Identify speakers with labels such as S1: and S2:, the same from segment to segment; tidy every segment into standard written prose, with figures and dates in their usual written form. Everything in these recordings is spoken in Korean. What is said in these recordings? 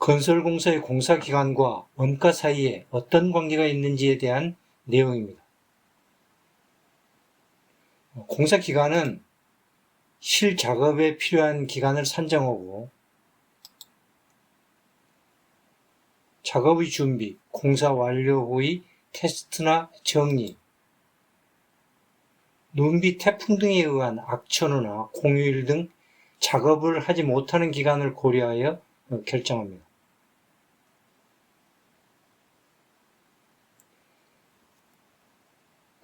S1: 건설공사의 공사기간과 원가 사이에 어떤 관계가 있는지에 대한 내용입니다. 공사기간은 실작업에 필요한 기간을 산정하고 작업의 준비, 공사 완료 후의 테스트나 정리, 눈비, 태풍 등에 의한 악천후나 공휴일 등 작업을 하지 못하는 기간을 고려하여 결정합니다.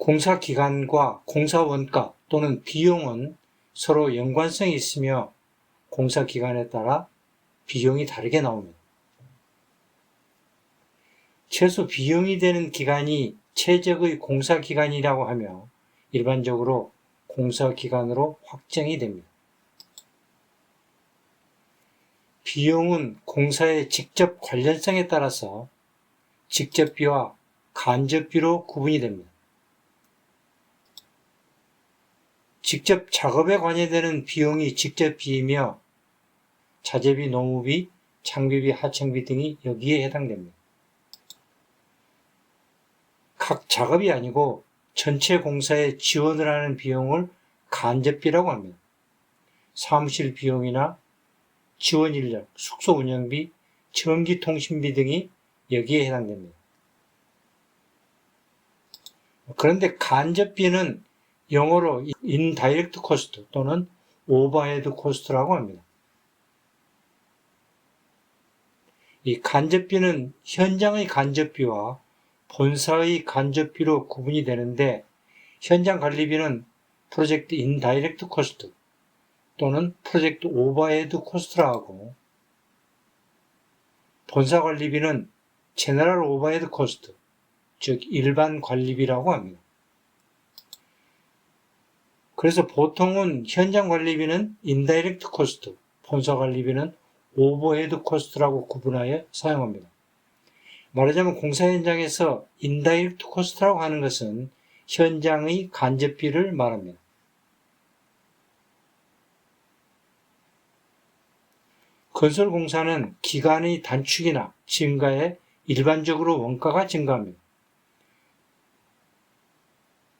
S1: 공사 기간과 공사 원가 또는 비용은 서로 연관성이 있으며 공사 기간에 따라 비용이 다르게 나옵니다. 최소 비용이 되는 기간이 최적의 공사 기간이라고 하며 일반적으로 공사 기간으로 확정이 됩니다. 비용은 공사의 직접 관련성에 따라서 직접비와 간접비로 구분이 됩니다. 직접 작업에 관여되는 비용이 직접비이며 자재비, 노무비, 장비비, 하청비 등이 여기에 해당됩니다. 각 작업이 아니고 전체 공사에 지원을 하는 비용을 간접비라고 합니다. 사무실 비용이나 지원 인력, 숙소 운영비, 전기통신비 등이 여기에 해당됩니다. 그런데 간접비는 영어로 indirect cost 또는 overhead cost라고 합니다. 이 간접비는 현장의 간접비와 본사의 간접비로 구분이 되는데 현장 관리비는 프로젝트 인다이렉트 코스트 또는 프로젝트 오버헤드 코스트라 하고 본사 관리비는 제너럴 오버헤드 코스트, 즉 일반 관리비라고 합니다. 그래서 보통은 현장 관리비는 인다이렉트 코스트, 본사 관리비는 오버헤드 코스트라고 구분하여 사용합니다. 말하자면 공사 현장에서 인다이렉트 코스트라고 하는 것은 현장의 간접비를 말합니다. 건설공사는 기간의 단축이나 증가에 일반적으로 원가가 증가합니다.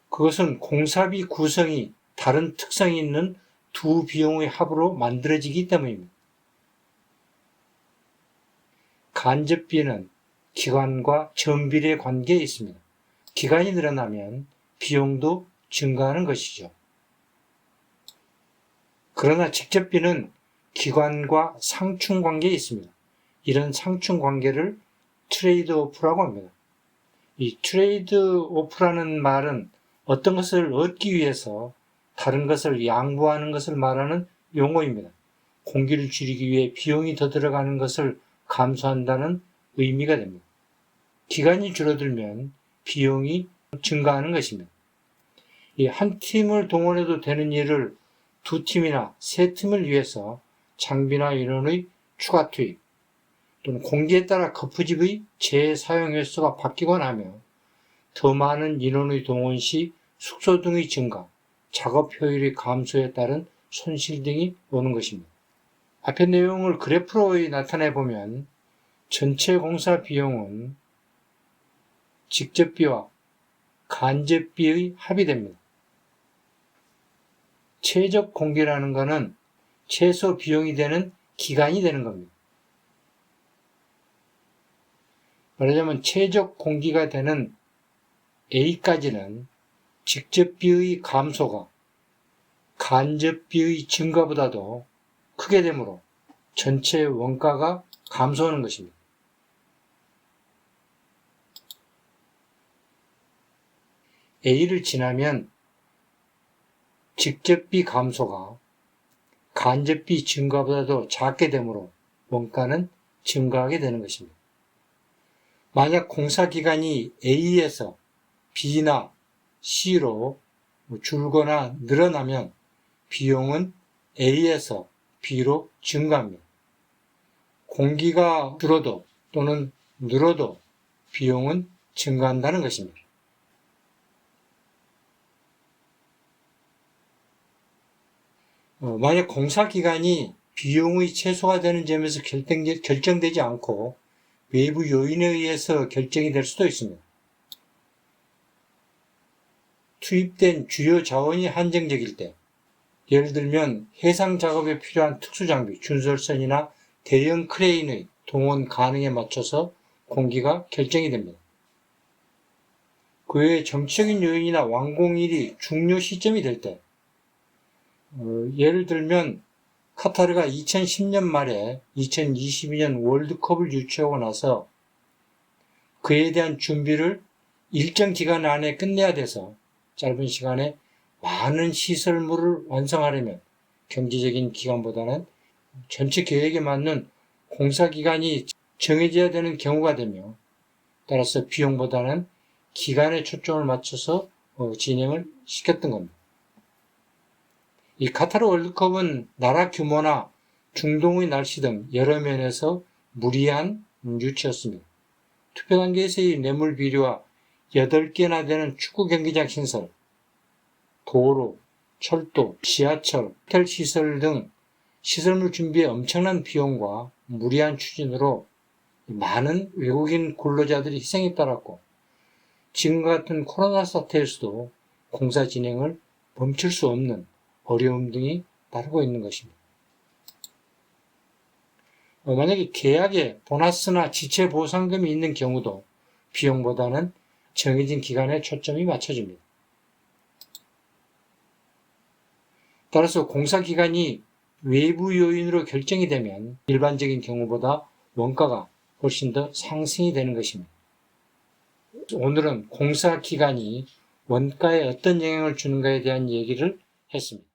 S1: 그것은 공사비 구성이 다른 특성이 있는 두 비용의 합으로 만들어지기 때문입니다. 간접비는 기간과 전비례 관계에 있습니다. 기간이 늘어나면 비용도 증가하는 것이죠. 그러나 직접비는 기간과 상충 관계에 있습니다. 이런 상충 관계를 트레이드 오프라고 합니다. 이 트레이드 오프라는 말은 어떤 것을 얻기 위해서 다른 것을 양보하는 것을 말하는 용어입니다. 공기를 줄이기 위해 비용이 더 들어가는 것을 감수한다는 의미가 됩니다. 기간이 줄어들면 비용이 증가하는 것입니다. 이 한 팀을 동원해도 되는 일을 두 팀이나 세 팀을 위해서 장비나 인원의 추가 투입 또는 공기에 따라 거푸집의 재사용 횟수가 바뀌거나 하며 더 많은 인원의 동원 시 숙소 등의 증가, 작업 효율의 감소에 따른 손실 등이 오는 것입니다. 앞의 내용을 그래프로 나타내 보면 전체 공사 비용은 직접비와 간접비의 합이 됩니다. 최적 공기라는 것은 최소 비용이 되는 기간이 되는 겁니다. 말하자면 최적 공기가 되는 A까지는 직접비의 감소가 간접비의 증가보다도 크게 되므로 전체 원가가 감소하는 것입니다. A를 지나면 직접비 감소가 간접비 증가보다도 작게 되므로 원가는 증가하게 되는 것입니다. 만약 공사 기간이 A에서 B나 C로 줄거나 늘어나면 비용은 A에서 B로 증가합니다. 공기가 줄어도 또는 늘어도 비용은 증가한다는 것입니다. 만약 공사 기간이 비용의 최소화 되는 점에서 결정되지 않고 외부 요인에 의해서 결정이 될 수도 있습니다. 투입된 주요 자원이 한정적일 때, 예를 들면 해상 작업에 필요한 특수 장비, 준설선이나 대형 크레인의 동원 가능에 맞춰서 공기가 결정이 됩니다. 그 외에 정치적인 요인이나 완공일이 중요 시점이 될 때, 예를 들면 카타르가 2010년 말에 2022년 월드컵을 유치하고 나서 그에 대한 준비를 일정 기간 안에 끝내야 돼서 짧은 시간에 많은 시설물을 완성하려면 경제적인 기간보다는 전체 계획에 맞는 공사 기간이 정해져야 되는 경우가 되며, 따라서 비용보다는 기간에 초점을 맞춰서 진행을 시켰던 겁니다. 이 카타르 월드컵은 나라 규모나 중동의 날씨 등 여러 면에서 무리한 유치였습니다. 투표 단계에서의 뇌물 비리와 8개나 되는 축구 경기장 신설, 도로, 철도, 지하철, 호텔 시설 등 시설물 준비에 엄청난 비용과 무리한 추진으로 많은 외국인 근로자들이 희생에 따랐고, 지금과 같은 코로나 사태에서도 공사 진행을 멈출 수 없는 어려움 등이 따르고 있는 것입니다. 만약에 계약에 보너스나 지체 보상금이 있는 경우도 비용보다는 정해진 기간에 초점이 맞춰집니다. 따라서 공사 기간이 외부 요인으로 결정이 되면 일반적인 경우보다 원가가 훨씬 더 상승이 되는 것입니다. 오늘은 공사 기간이 원가에 어떤 영향을 주는가에 대한 얘기를 했습니다.